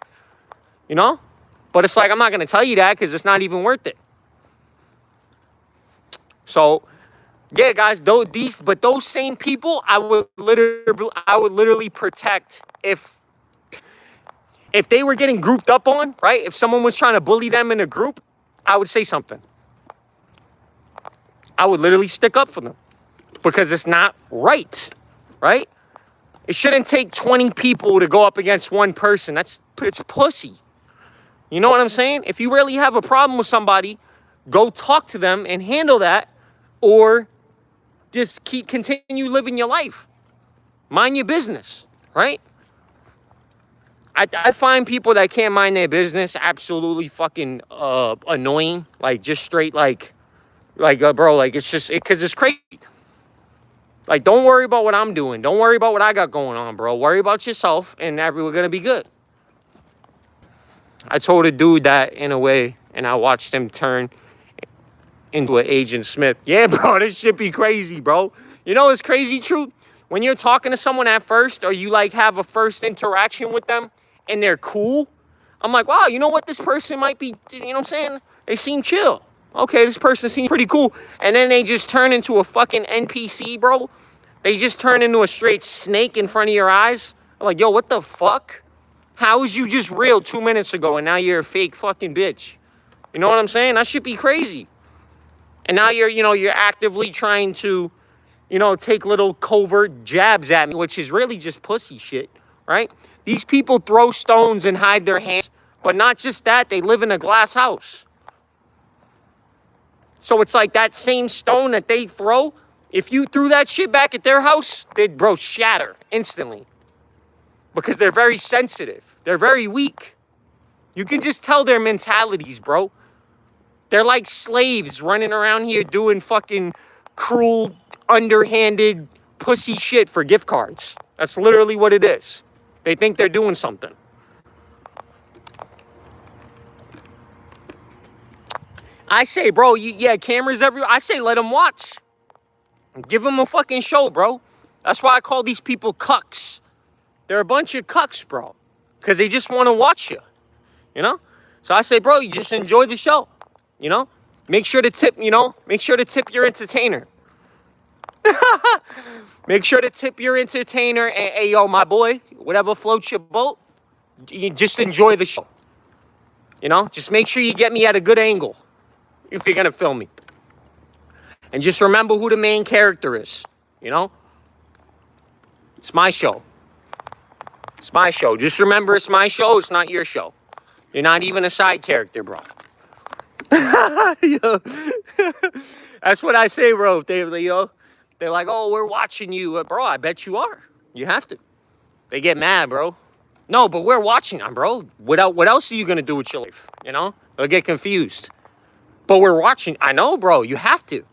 But it's like, I'm not going to tell you that because it's not even worth it. So, yeah, guys, those same people, I would literally protect if they were getting grouped up on, right? If someone was trying to bully them in a group, I would say something. I would literally stick up for them because it's not right? It shouldn't take 20 people to go up against one person. It's pussy. You know what I'm saying? If you really have a problem with somebody, go talk to them and handle that, or just continue living your life. Mind your business, right? I find people that can't mind their business absolutely fucking annoying. Like, just straight, bro, like, it's just, because it's crazy. Like, don't worry about what I'm doing. Don't worry about what I got going on, bro. Worry about yourself, and we're going to be good. I told a dude that in a way, and I watched him turn into an Agent Smith. Yeah, bro, this shit be crazy, bro. You know it's crazy, truth? When you're talking to someone at first, or you like have a first interaction with them, and they're cool, I'm like, wow, you know what? This person might be, you know what I'm saying? They seem chill. Okay, this person seems pretty cool. And then they just turn into a fucking NPC, bro. They just turn into a straight snake in front of your eyes. I'm like, yo, what the fuck? How was you just real 2 minutes ago and now you're a fake fucking bitch? You know what I'm saying? That should be crazy. And now you're actively trying to, take little covert jabs at me, which is really just pussy shit, right? These people throw stones and hide their hands, but not just that, they live in a glass house. So it's like that same stone that they throw, if you threw that shit back at their house, they'd, bro, shatter instantly. Because they're very sensitive. They're very weak. You can just tell their mentalities, bro. They're like slaves running around here doing fucking cruel, underhanded, pussy shit for gift cards. That's literally what it is. They think they're doing something. I say, bro, cameras everywhere. I say let them watch. Give them a fucking show, bro. That's why I call these people cucks. They're a bunch of cucks, bro. Because they just want to watch you, So I say, bro, you just enjoy the show, Make sure to tip, make sure to tip your entertainer. Make sure to tip your entertainer. And, hey, yo, my boy, whatever floats your boat, you just enjoy the show. Just make sure you get me at a good angle if you're going to film me. And just remember who the main character is, It's my show. It's my show. Just remember it's my show. It's not your show. You're not even a side character, bro. Yo. That's what I say, bro. They're like, oh, we're watching you. Bro, I bet you are. You have to. They get mad, bro. No, but we're watching them, bro. What else are you going to do with your life? They'll get confused. But we're watching. I know, bro. You have to.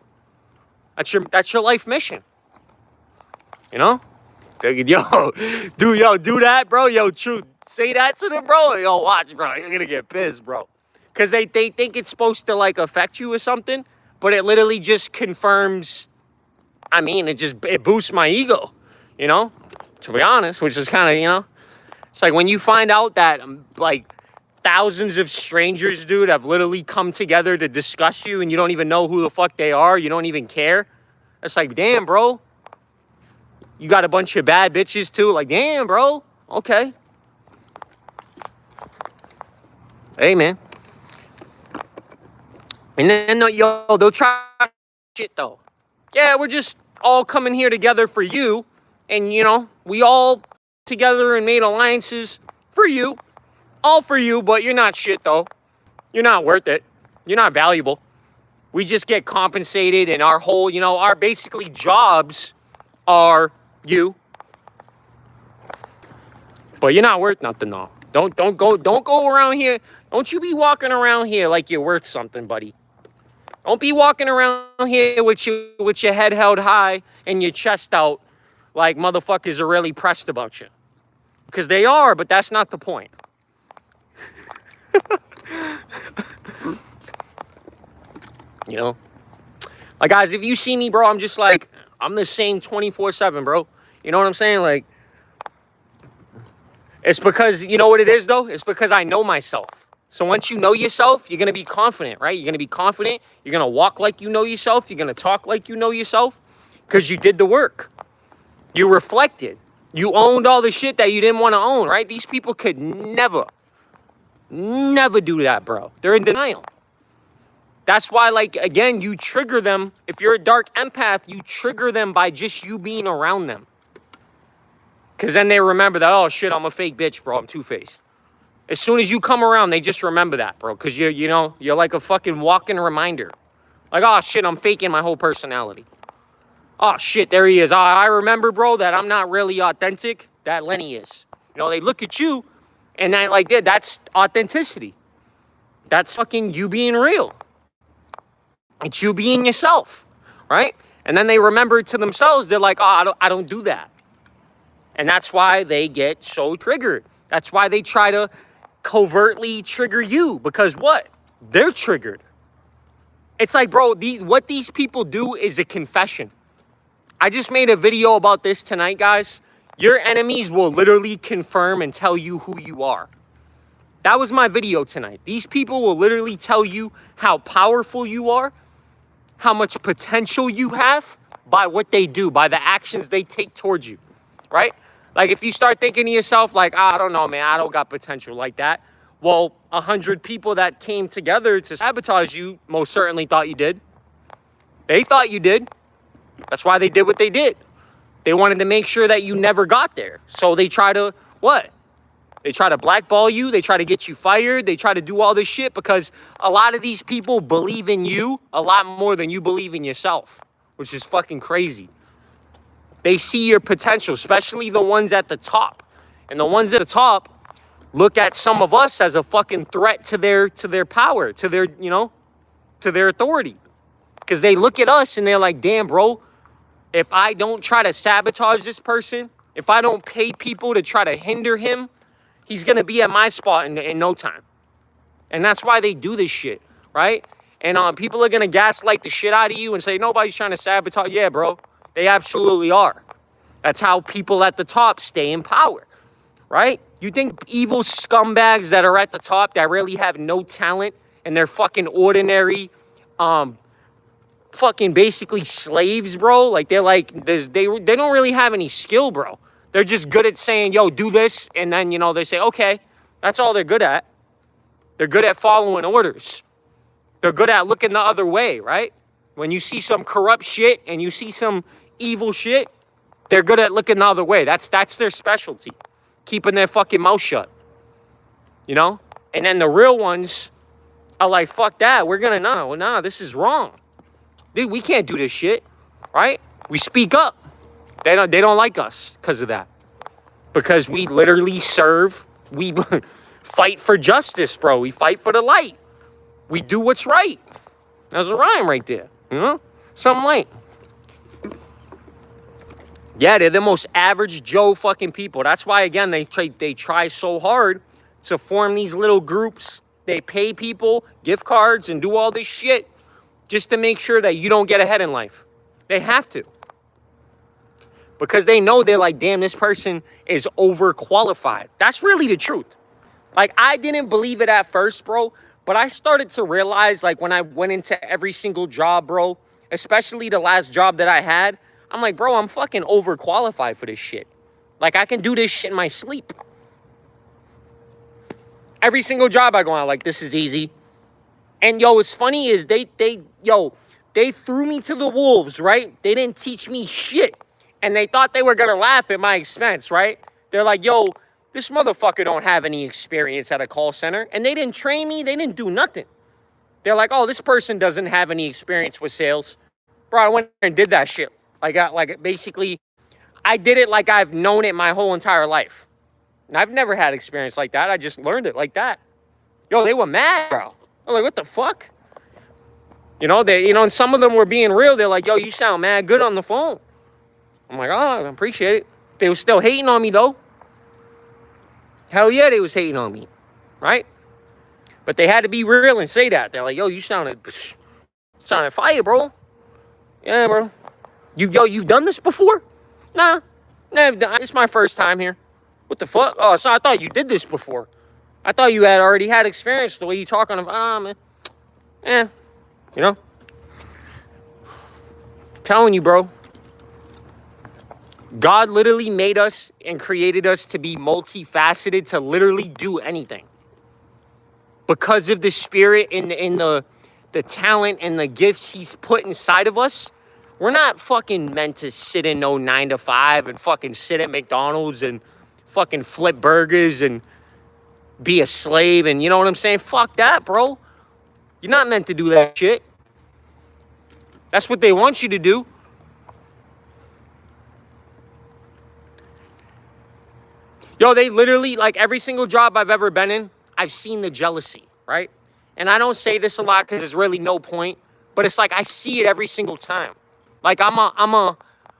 That's your life mission. Yo, do that, bro. Yo, truth. Say that to them, bro. Yo, watch, bro. You're going to get pissed, bro. Because they think it's supposed to, like, affect you or something. But it literally just confirms, it boosts my ego, to be honest, which is kind of, it's like when you find out that, like, thousands of strangers, dude, have literally come together to discuss you and you don't even know who the fuck they are. You don't even care. It's like, damn, bro. You got a bunch of bad bitches, too. Like, damn, bro. Okay. Hey, man. And then, they'll try shit, though. Yeah, we're just all coming here together for you. And, we all together and made alliances for you. All for you, but you're not shit, though. You're not worth it. You're not valuable. We just get compensated, and our whole, our basically jobs are you. But you're not worth nothing, though. Don't go around here. Don't you be walking around here like you're worth something, buddy. Don't be walking around here with your head held high and your chest out like motherfuckers are really pressed about you. Because they are, but that's not the point. Like, guys, if you see me, bro, I'm just like, I'm the same 24/7, bro. You know what I'm saying? Like, it's because, you know what it is, though? It's because I know myself. So once you know yourself, you're going to be confident, right? You're going to be confident. You're going to walk like you know yourself. You're going to talk like you know yourself because you did the work. You reflected. You owned all the shit that you didn't want to own, right? These people could never do that, bro. They're in denial. That's why, like, again, you trigger them. If you're a dark empath, you trigger them by just you being around them. Because then they remember that, oh, shit, I'm a fake bitch, bro. I'm two-faced. As soon as you come around, they just remember that, bro. Because you're like a fucking walking reminder. Like, oh, shit, I'm faking my whole personality. Oh, shit, there he is. I remember, bro, that I'm not really authentic. That Lenny is. They look at you, and that's authenticity. That's fucking you being real. It's you being yourself, right? And then they remember it to themselves. They're like, oh, I don't do that. And that's why they get so triggered. That's why they try to covertly trigger you because what? They're triggered. It's like, bro, what these people do is a confession. I just made a video about this tonight, guys. Your enemies will literally confirm and tell you who you are. That was my video tonight. These people will literally tell you how powerful you are, how much potential you have by what they do, by the actions they take towards you, right? Like if you start thinking to yourself like, I don't know, man, I don't got potential like that. Well, 100 people that came together to sabotage you most certainly thought you did. They thought you did. That's why they did what they did. They wanted to make sure that you never got there. So they try to, what? They try to blackball you. They try to get you fired. They try to do all this shit because a lot of these people believe in you a lot more than you believe in yourself, which is fucking crazy. They see your potential, especially the ones at the top. And the ones at the top look at some of us as a fucking threat to their power, to their, to their authority. Because they look at us and they're like, damn, bro, if I don't try to sabotage this person, if I don't pay people to try to hinder him, he's going to be at my spot in no time. And that's why they do this shit, right? And people are going to gaslight the shit out of you and say, nobody's trying to sabotage. Yeah, bro, they absolutely are. That's how people at the top stay in power, right? You think evil scumbags that are at the top that really have no talent and they're fucking ordinary, fucking basically slaves, bro? Like they're like, they don't really have any skill, bro. They're just good at saying, yo, do this. And then, they say, okay, that's all they're good at. They're good at following orders. They're good at looking the other way, right? When you see some corrupt shit and you see some evil shit, they're good at looking the other way. That's their specialty. Keeping their fucking mouth shut. And then the real ones are like, fuck that. We're gonna, nah, this is wrong. Dude, we can't do this shit, right? We speak up. They don't like us because of that. Because we literally we fight for justice, bro. We fight for the light. We do what's right. There's a rhyme right there, Something like. Yeah, they're the most average Joe fucking people. That's why, again, they try so hard to form these little groups. They pay people gift cards and do all this shit just to make sure that you don't get ahead in life. They have to. Because they know they're like, damn, this person is overqualified. That's really the truth. Like, I didn't believe it at first, bro. But I started to realize, like, when I went into every single job, bro, especially the last job that I had, I'm like, bro, I'm fucking overqualified for this shit. Like, I can do this shit in my sleep. Every single job I go on, like, this is easy. And, yo, what's funny is they threw me to the wolves, right? They didn't teach me shit. And they thought they were going to laugh at my expense, right? They're like, yo, this motherfucker don't have any experience at a call center. And they didn't train me. They didn't do nothing. They're like, oh, this person doesn't have any experience with sales. Bro, I went and did that shit. Basically, I did it like I've known it my whole entire life. And I've never had experience like that. I just learned it like that. Yo, they were mad, bro. I'm like, what the fuck? And some of them were being real. They're like, yo, you sound mad good on the phone. I'm like, oh, I appreciate it. They were still hating on me, though. Hell yeah, they was hating on me, right? But they had to be real and say that. They're like, yo, you sounded fire, bro. Yeah, bro. You've done this before? Nah, never done. It's my first time here. What the fuck? Oh, so I thought you did this before. I thought you had already had experience the way you talking about, man. Yeah, telling you, bro. God literally made us and created us to be multifaceted, to literally do anything. Because of the spirit and the talent and the gifts he's put inside of us, we're not fucking meant to sit in no 9 to 5 and fucking sit at McDonald's and fucking flip burgers and be a slave and, you know what I'm saying? Fuck that, bro. You're not meant to do that shit. That's what they want you to do. Yo, they literally, like, every single job I've ever been in, I've seen the jealousy, right? And I don't say this a lot because there's really no point, but it's like I see it every single time. Like, I'm a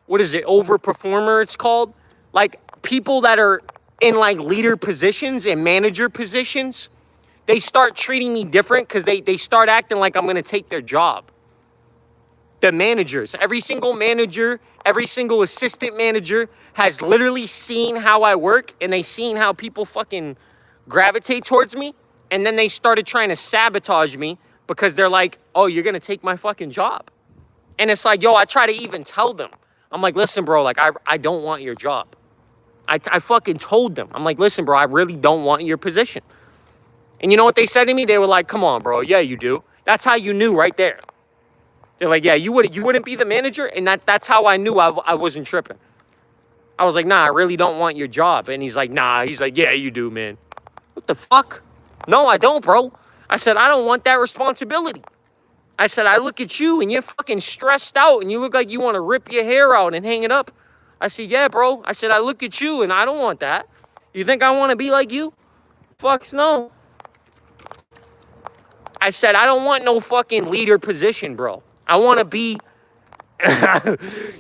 what is it, overperformer it's called? Like, people that are in like leader positions and manager positions, they start treating me different because they start acting like I'm going to take their job. The managers, every single manager, every single assistant manager has literally seen how I work, and they seen how people fucking gravitate towards me. And then they started trying to sabotage me because they're like, oh, you're going to take my fucking job. And it's like, yo, I try to even tell them. I'm like, listen, bro, like, I don't want your job. I fucking told them. I'm like, listen, bro, I really don't want your position. And you know what they said to me? They were like, come on, bro. Yeah, you do. That's how you knew right there. They're like, yeah, you wouldn't be the manager? And that's how I knew I wasn't tripping. I was like, nah, I really don't want your job. And he's like, nah. He's like, yeah, you do, man. What the fuck? No, I don't, bro. I said, I don't want that responsibility. I said, I look at you and you're fucking stressed out and you look like you want to rip your hair out and hang it up. I said, yeah, bro. I said, I look at you and I don't want that. You think I want to be like you? Fucks no. I said, I don't want no fucking leader position, bro. I want to be,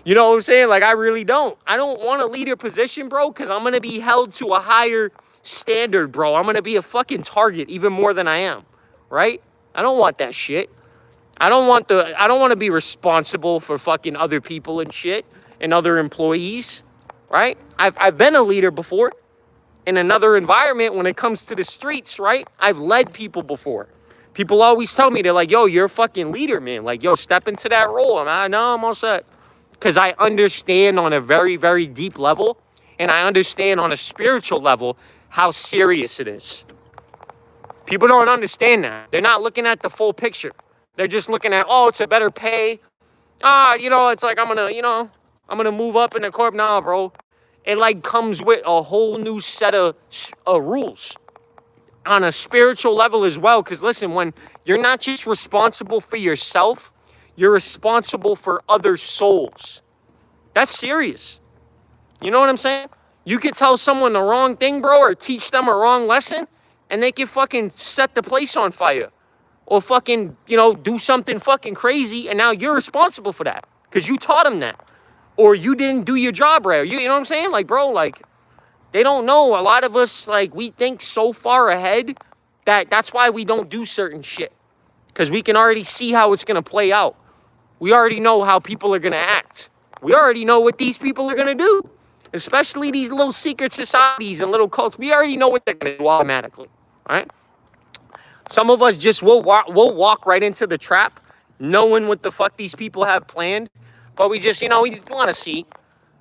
you know what I'm saying? Like, I really don't. I don't want a leader position, bro, because I'm going to be held to a higher standard, bro. I'm going to be a fucking target even more than I am, right? I don't want that shit. I don't want to be responsible for fucking other people and shit and other employees, right? I've been a leader before in another environment when it comes to the streets, right? I've led people before. People always tell me, they're like, yo, you're a fucking leader, man. Like, yo, step into that role. I'm all set. Because I understand on a very, very deep level, and I understand on a spiritual level how serious it is. People don't understand that. They're not looking at the full picture. They're just looking at, oh, it's a better pay. It's like, I'm going to move up in the corp. Nah, bro. It like comes with a whole new set of rules on a spiritual level as well. Because listen, when you're not just responsible for yourself, you're responsible for other souls. That's serious. You know what I'm saying? You could tell someone the wrong thing, bro, or teach them a wrong lesson, and they can fucking set the place on fire. Or fucking, do something fucking crazy, and now you're responsible for that. Because you taught them that. Or you didn't do your job right. You know what I'm saying? Like, bro, like, they don't know. A lot of us, like, we think so far ahead that's why we don't do certain shit. Because we can already see how it's going to play out. We already know how people are going to act. We already know what these people are going to do. Especially these little secret societies and little cults. We already know what they're going to do automatically. All right? Some of us just will walk right into the trap, knowing what the fuck these people have planned. But we just, we want to see.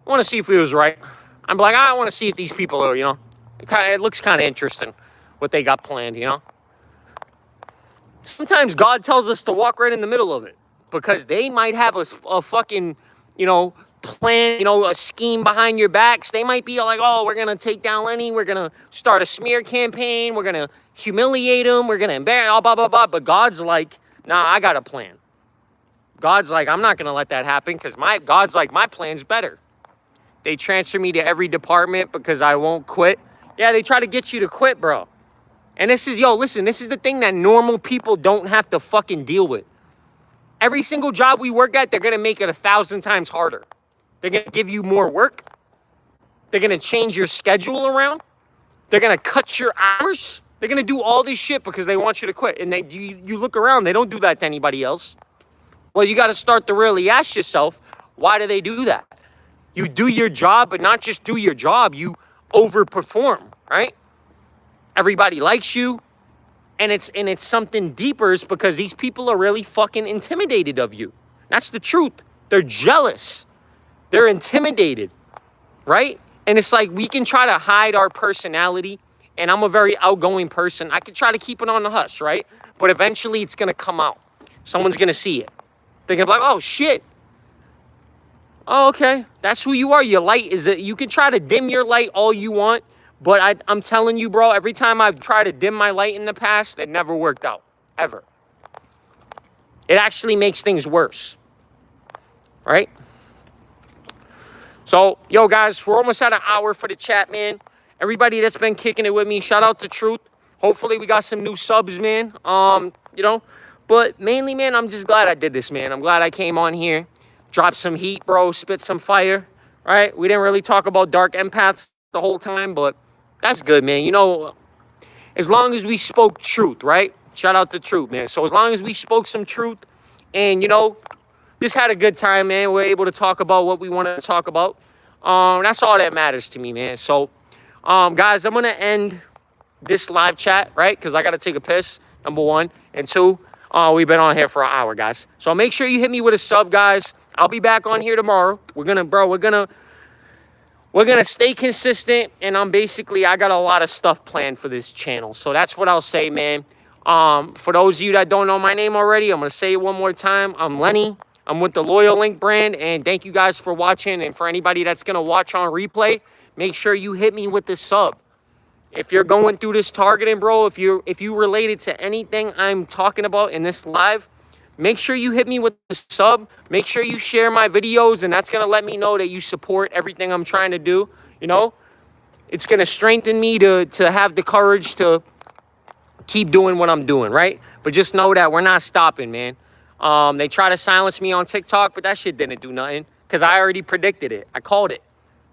I want to see if it was right. I'm like, I want to see if these people are, it looks kind of interesting what they got planned, Sometimes God tells us to walk right in the middle of it because they might have a fucking, plan, a scheme behind your backs. They might be like, oh, we're going to take down Lenny. We're going to start a smear campaign. We're going to humiliate him. We're going to embarrass, blah, blah, blah. But God's like, nah, I got a plan. God's like, I'm not going to let that happen because God's like, my plan's better. They transfer me to every department because I won't quit. Yeah, they try to get you to quit, bro. And this is the thing that normal people don't have to fucking deal with. Every single job we work at, they're going to make it 1,000 times harder. They're going to give you more work. They're going to change your schedule around. They're going to cut your hours. They're going to do all this shit because they want you to quit. And you look around, they don't do that to anybody else. Well, you got to start to really ask yourself, why do they do that? You do your job, but not just do your job. You overperform, right? Everybody likes you. And it's something deeper is because these people are really fucking intimidated of you. That's the truth. They're jealous. They're intimidated, right? And it's like we can try to hide our personality. And I'm a very outgoing person. I can try to keep it on the hush, right? But eventually it's going to come out. Someone's going to see it. They're going to be like, oh, shit. Oh, okay. That's who you are. Your light is that you can try to dim your light all you want. But I'm telling you, bro, every time I've tried to dim my light in the past, it never worked out. Ever. It actually makes things worse. Right? So, yo, guys, we're almost at an hour for the chat, man. Everybody that's been kicking it with me, shout out to Truth. Hopefully we got some new subs, man. But mainly, man, I'm just glad I did this, man. I'm glad I came on here, dropped some heat, bro, spit some fire, right? We didn't really talk about dark empaths the whole time, but That's good, man. You know, as long as we spoke truth, right? Shout out to truth, man. So as long as we spoke some truth and, you know, just had a good time, man. We're able to talk about what we want to talk about. That's all that matters to me, man. So, guys, I'm going to end this live chat, right? Because I got to take a piss, number one. And two, we've been on here for an hour, guys. So make sure you hit me with a sub, guys. I'll be back on here tomorrow. We're gonna stay consistent, and I got a lot of stuff planned for this channel. So that's what I'll say, man. For those of you that don't know my name already, I'm gonna say it one more time. I'm Lenny. I'm with the Loyal Link brand, and thank you guys for watching. And for anybody that's gonna watch on replay, make sure you hit me with the sub. If you're going through this targeting, bro, if you related to anything I'm talking about in this live, make sure you hit me with the sub. Make sure you share my videos, and that's going to let me know that you support everything I'm trying to do. You know, it's going to strengthen me to have the courage to keep doing what I'm doing, right? But just know that we're not stopping, man. They try to silence me on TikTok, but that shit didn't do nothing because I already predicted it. I called it.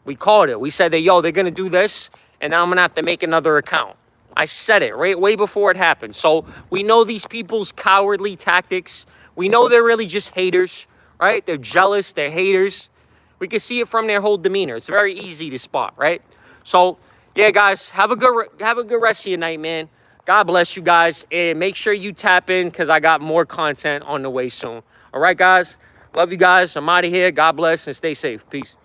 We called it. We said that, yo, they're going to do this, and then I'm going to have to make another account. I said it right way before it happened. So we know these people's cowardly tactics. We know they're really just haters, right? They're jealous. They're haters. We can see it from their whole demeanor. It's very easy to spot, right? So, yeah, guys, have a good rest of your night, man. God bless you guys, and make sure you tap in because I got more content on the way soon. All right, guys? Love you guys. I'm out of here. God bless, and stay safe. Peace.